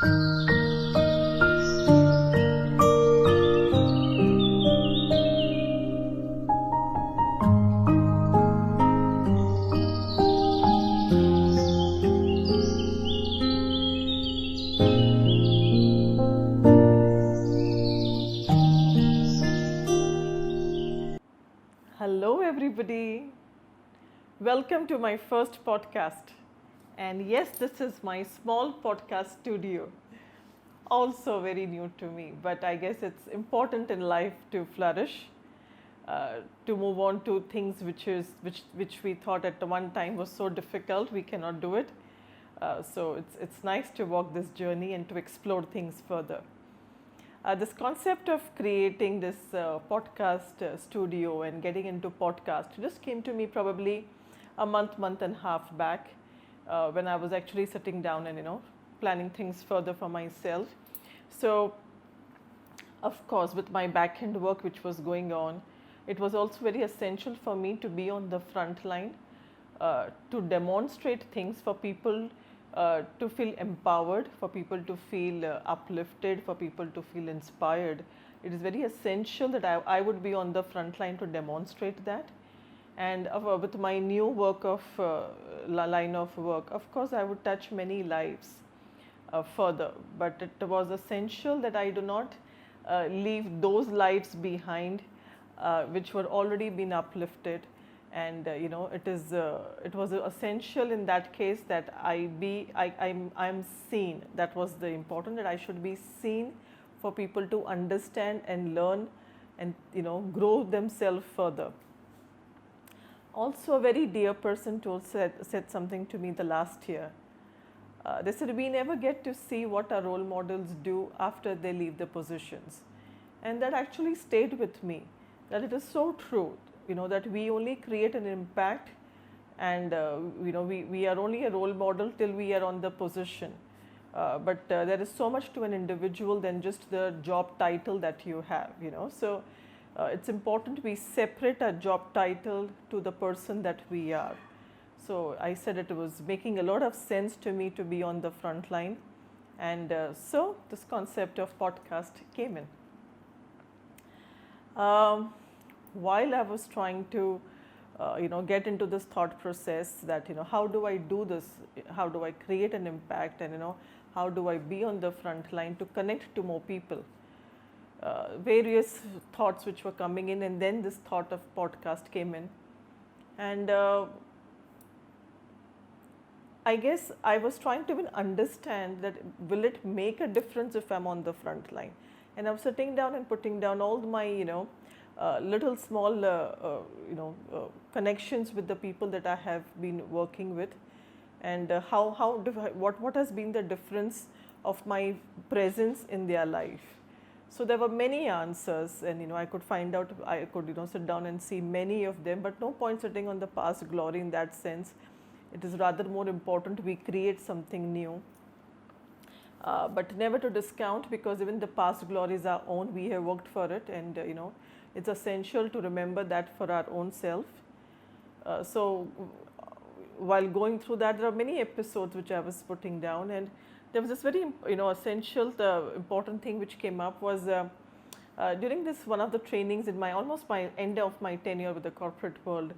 Hello, everybody. Welcome to my first podcast. And yes, this is my small podcast studio. Also, very new to me, but I guess it's important in life to flourish, to move on to things which we thought at the one time was so difficult, we cannot do it. So it's nice to walk this journey and to explore things further. This concept of creating this podcast studio and getting into podcast just came to me probably a month and a half back, when I was actually sitting down and planning things further for myself. So of course, with my back end work which was going on, it was also very essential for me to be on the front line, to demonstrate things for people, to feel empowered, for people to feel uplifted, for people to feel inspired. It is very essential that I would be on the front line to demonstrate that. And with my new work of line of work, of course, I would touch many lives further. But it was essential that I do not leave those lives behind, which were already been uplifted. And it was essential in that case that I'm seen. That was the important, that I should be seen for people to understand and learn and grow themselves further. Also, a very dear person said something to me the last year. They said, we never get to see what our role models do after they leave the positions. And that actually stayed with me, that it is so true, that we only create an impact, and we are only a role model till we are on the position. But there is so much to an individual than just the job title that you have, So it's important we separate our job title to the person that we are. So I said it was making a lot of sense to me to be on the front line, and so this concept of podcast came in. While I was trying to get into this thought process that how do I do this, how do I create an impact, and how do I be on the front line to connect to more people, various thoughts which were coming in, and then this thought of podcast came in. And I guess I was trying to even understand that will it make a difference if I'm on the front line. And I was sitting down and putting down all my little small connections with the people that I have been working with, and what has been the difference of my presence in their life. So there were many answers, and I could find out, I could sit down and see many of them, but no point sitting on the past glory in that sense. It is rather more important we create something new. But never to discount, because even the past glory is our own. We have worked for it, and it's essential to remember that for our own self. So while going through that, there are many episodes which I was putting down, and there was this very essential, the important thing which came up was during this one of the trainings in my end of my tenure with the corporate world.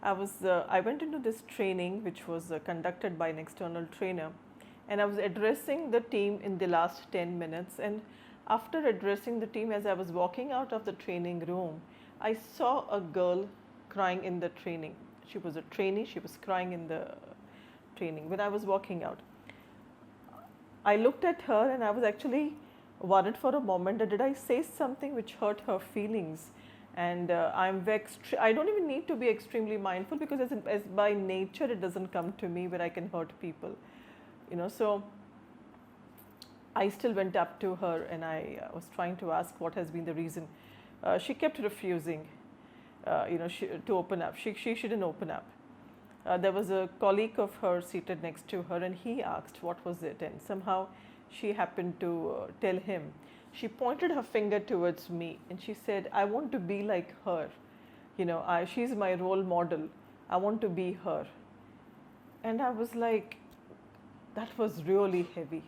I went into this training which was conducted by an external trainer, and I was addressing the team in the last 10 minutes. And after addressing the team, as I was walking out of the training room, I saw a girl crying in the training. She was a trainee, she was crying in the training when I was walking out. I looked at her and I was actually worried for a moment that did I say something which hurt her feelings. And I don't even need to be extremely mindful, because as by nature it doesn't come to me where I can hurt people. So I still went up to her and I was trying to ask what has been the reason. She kept refusing, to open up. She didn't open up. There was a colleague of hers seated next to her, and he asked what was it, and somehow she happened to tell him. She pointed her finger towards me and she said, I want to be like her. She's my role model. I want to be her. And I was like, that was really heavy.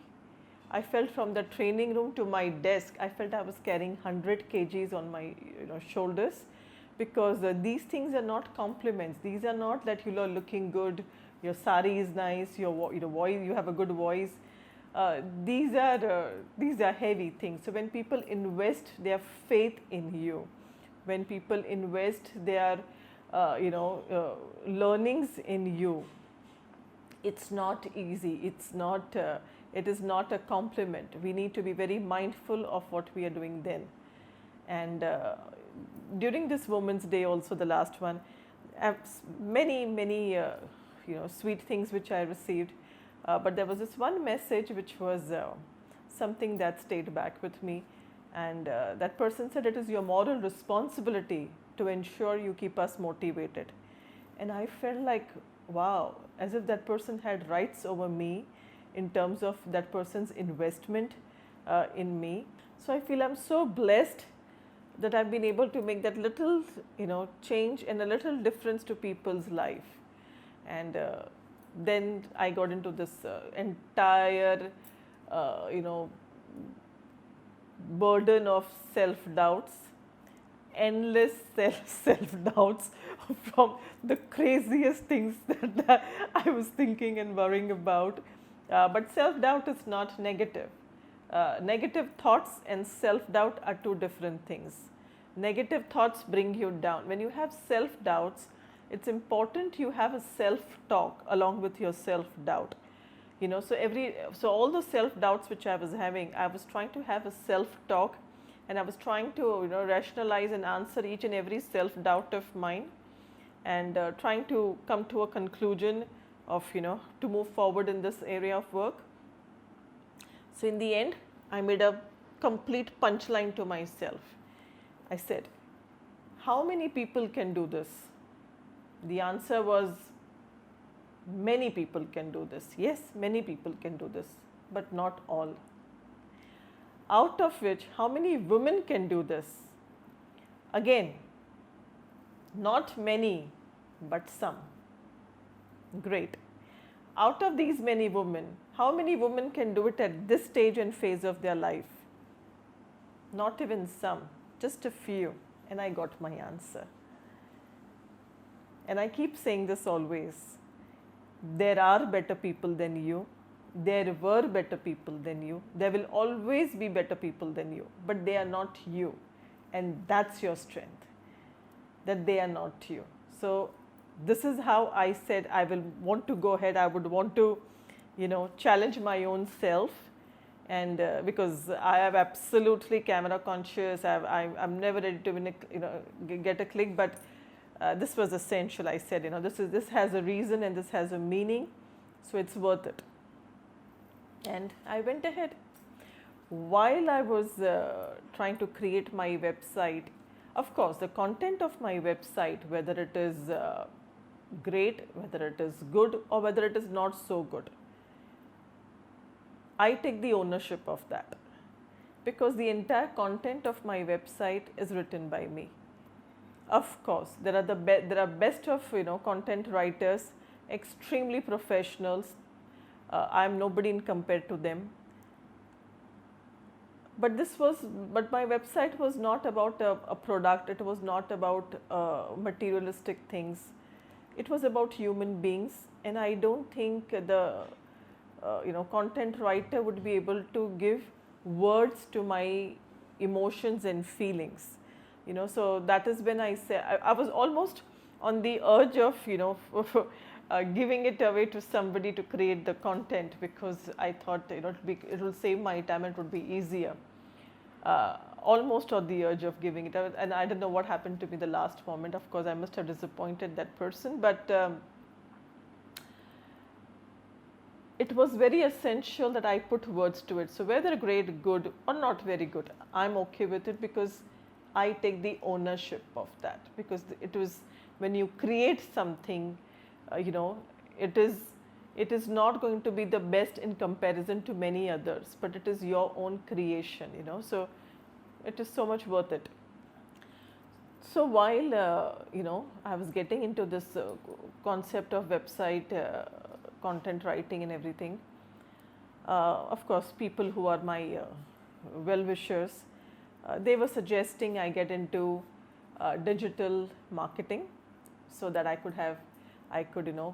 I felt from the training room to my desk, I felt I was carrying 100 kgs on my shoulders, because these things are not compliments. These are not that you are looking good, your sari is nice, your voice, you have a good voice. These are heavy things. So when people invest their faith in you, when people invest their learnings in you, it's not easy. It is not a compliment. We need to be very mindful of what we are doing then. And during this Women's Day, also the last one, many sweet things which I received, but there was this one message which was something that stayed back with me, and that person said, it is your moral responsibility to ensure you keep us motivated. And I felt like, wow, as if that person had rights over me in terms of that person's investment in me. So I feel I'm so blessed that I've been able to make that little change and a little difference to people's life. And then I got into this entire burden of self-doubts, endless self-doubts from the craziest things that I was thinking and worrying about. But self-doubt is not negative. Negative thoughts and self-doubt are two different things. Negative thoughts bring you down. When you have self-doubts, it's important you have a self-talk along with your self-doubt. So all the self-doubts which I was having, I was trying to have a self-talk, and I was trying to rationalize and answer each and every self-doubt of mine, and trying to come to a conclusion of to move forward in this area of work. So in the end, I made a complete punchline to myself. I said, how many people can do this? The answer was, many people can do this. Yes, many people can do this, but not all. Out of which, how many women can do this? Again, not many, but some. Great. Out of these many women, how many women can do it at this stage and phase of their life? Not even some, just a few. And I got my answer. And I keep saying this always. There are better people than you. There were better people than you. There will always be better people than you. But they are not you. And that's your strength. That they are not you. So this is how I said I will want to go ahead. I would want to, challenge my own self. And because I am absolutely camera conscious, I'm never ready to get a click. But this was essential. I said, this has a reason and this has a meaning, so it's worth it. And I went ahead. While I was trying to create my website, of course, the content of my website, whether it is great, whether it is good, or whether it is not so good, I take the ownership of that, because the entire content of my website is written by me. Of course, there are best of content writers, extremely professionals. I am nobody in compared to them. But my website was not about a product. It was not about materialistic things. It was about human beings, and I don't think the content writer would be able to give words to my emotions and feelings. So that is when I say I was almost on the urge of giving it away to somebody to create the content, because I thought it will save my time and it would be easier. Almost on the urge of giving it away, and I don't know what happened to me the last moment. Of course, I must have disappointed that person, but it was very essential that I put words to it. So whether great, good, or not very good, I'm okay with it, because I take the ownership of that. Because it was, when you create something, it is not going to be the best in comparison to many others, but it is your own creation, so it is so much worth it. So while I was getting into this concept of website content writing and everything, Of course, people who are my well-wishers, they were suggesting I get into digital marketing so that I could,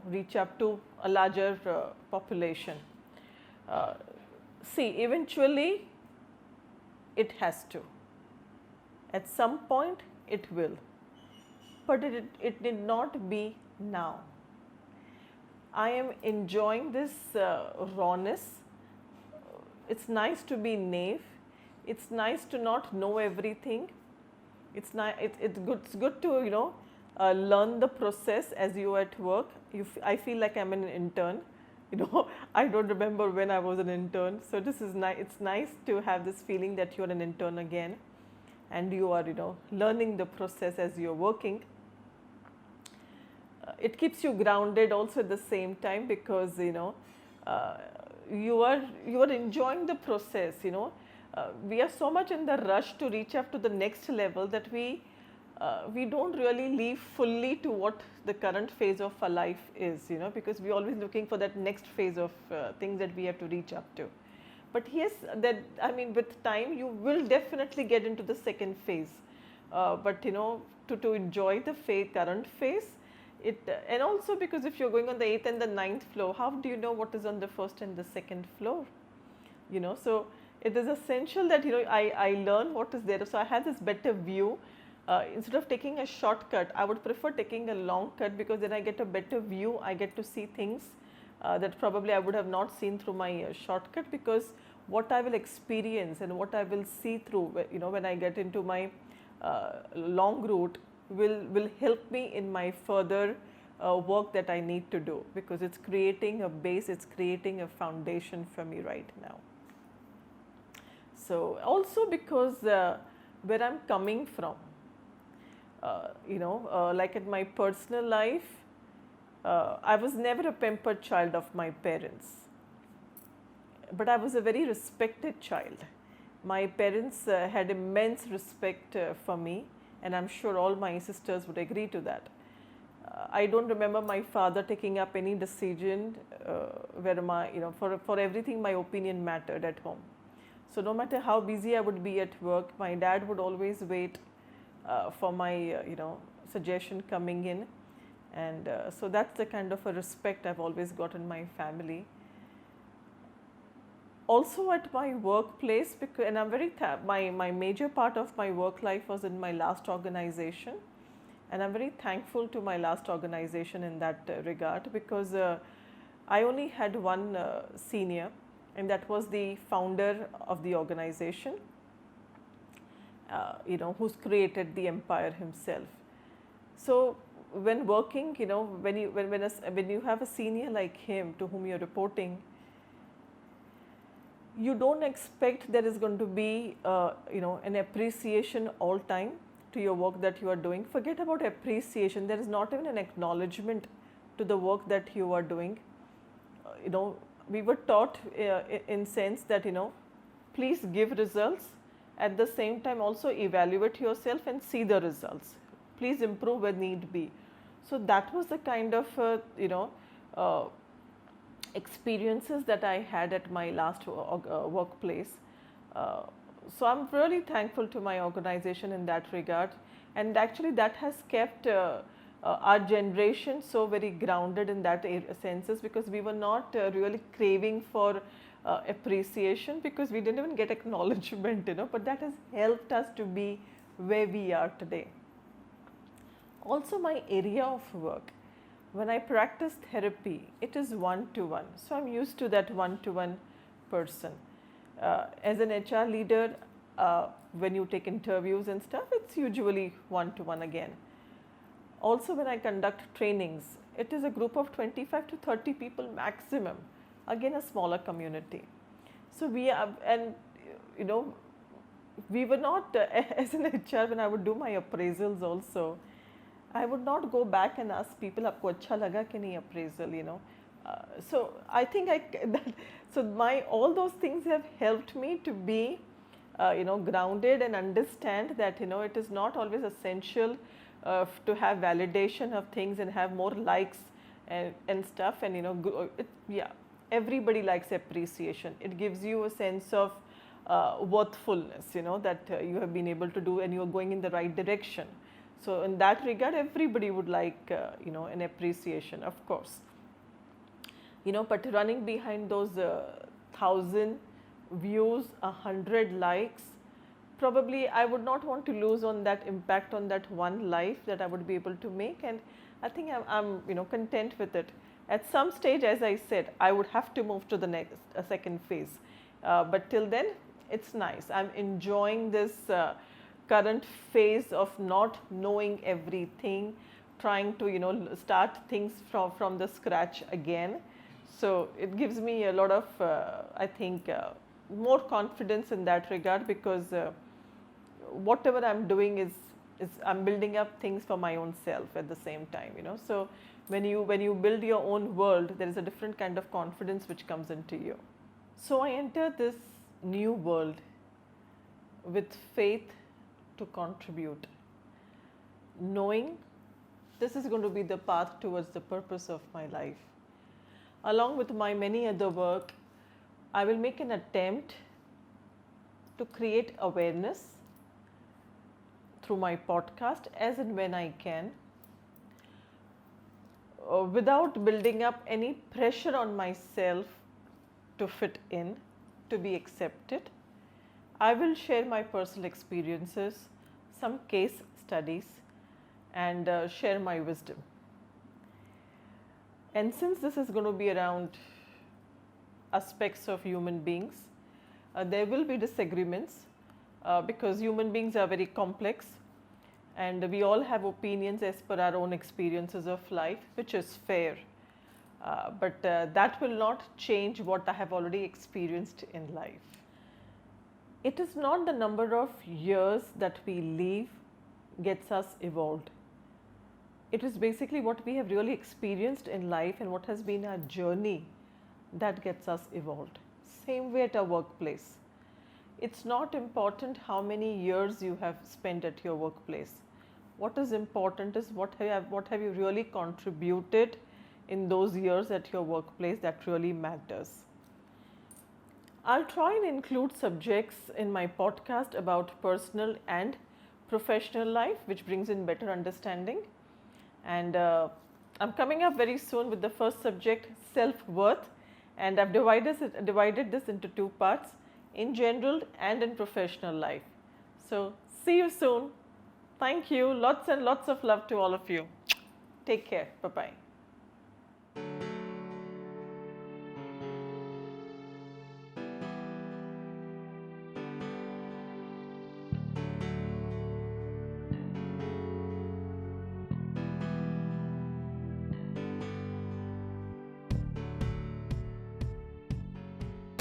reach up to a larger population. Uh, See, eventually it has to. At some point it will, but it did not be now. I am enjoying this rawness. It's nice to be naive. It's nice to not know everything. It's good to learn the process as you are at work. I feel like I'm an intern. I don't remember when I was an intern. So this is nice. It's nice to have this feeling that you're an intern again, and you are learning the process as you're working. It keeps you grounded also at the same time, because uh, you are enjoying the process. We are so much in the rush to reach up to the next level that we don't really live fully to what the current phase of our life is, because we're always looking for that next phase of things that we have to reach up to. But yes, with time you will definitely get into the second phase. But to enjoy the current phase, and also because if you're going on the 8th and the 9th floor, how do you know what is on the first and the second floor? So it is essential that I learn what is there, so I have this better view. Instead of taking a shortcut, I would prefer taking a long cut, because then I get a better view. I get to see things that probably I would have not seen through my shortcut, because what I will experience and what I will see through when I get into my long route will help me in my further work that I need to do, because it's creating a base, it's creating a foundation for me right now. So also because where I'm coming from, like in my personal life, I was never a pampered child of my parents, but I was a very respected child. My parents had immense respect for me, and I'm sure all my sisters would agree to that. I don't remember my father taking up any decision where for everything my opinion mattered at home. So no matter how busy I would be at work, my dad would always wait for my suggestion coming in, and so that's the kind of a respect I've always got in my family. Also at my workplace, because, and I'm very my major part of my work life was in my last organization, and I'm very thankful to my last organization in that regard, because I only had one senior, and that was the founder of the organization, who's created the empire himself. So when working, when you have a senior like him to whom you're reporting, you don't expect there is going to be an appreciation all time to your work that you are doing. Forget about appreciation. There is not even an acknowledgement to the work that you are doing. We were taught in sense that please give results, at the same time also evaluate yourself and see the results. Please improve where need be. So that was the kind of experiences that I had at my last workplace. So I'm really thankful to my organization in that regard, and actually that has kept our generation so very grounded in that senses, because we were not really craving for appreciation, because we didn't even get acknowledgement, but that has helped us to be where we are today. Also my area of work, when I practice therapy, it is one-to-one. So I'm used to that one-to-one person. As an HR leader, when you take interviews and stuff, it's usually one-to-one again. Also when I conduct trainings, it is a group of 25 to 30 people maximum, again a smaller community. So we have, and we were not, as an HR, when I would do my appraisals also, I would not go back and ask people, "Aapko acha laga ki nahi appraisal?" So I think all those things have helped me to be, grounded and understand that it is not always essential to have validation of things and have more likes and stuff, and Everybody likes appreciation. It gives you a sense of worthfulness, that you have been able to do and you are going in the right direction. So in that regard, everybody would like, an appreciation, of course. But running behind those 1,000 views, 100 likes, probably I would not want to lose on that impact on that one life that I would be able to make, and I think I'm content with it. At some stage, as I said, I would have to move to the next second phase, but till then, it's nice. I'm enjoying this current phase of not knowing everything, trying to start things from the scratch again. So it gives me a lot of I think more confidence in that regard, because whatever I'm doing is I'm building up things for my own self at the same time. So when you build your own world, there is a different kind of confidence which comes into you. So I enter this new world with faith to contribute, knowing this is going to be the path towards the purpose of my life. Along with my many other work, I will make an attempt to create awareness through my podcast as and when I can, without building up any pressure on myself to fit in, to be accepted. I will share my personal experiences, some case studies, and share my wisdom. And since this is going to be around aspects of human beings, there will be disagreements because human beings are very complex and we all have opinions as per our own experiences of life, which is fair. But that will not change what I have already experienced in life. It is not the number of years that we live gets us evolved. It is basically what we have really experienced in life and what has been our journey that gets us evolved. Same way at our workplace. It's not important how many years you have spent at your workplace. What is important is what have you really contributed in those years at your workplace that really matters. I'll try and include subjects in my podcast about personal and professional life, which brings in better understanding. And I'm coming up very soon with the first subject, self-worth, and I've divided this into two parts, in general and in professional life. So see you soon. Thank you. Lots and lots of love to all of you. Take care. Bye-bye.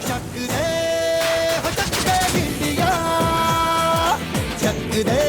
Chak De India Chak they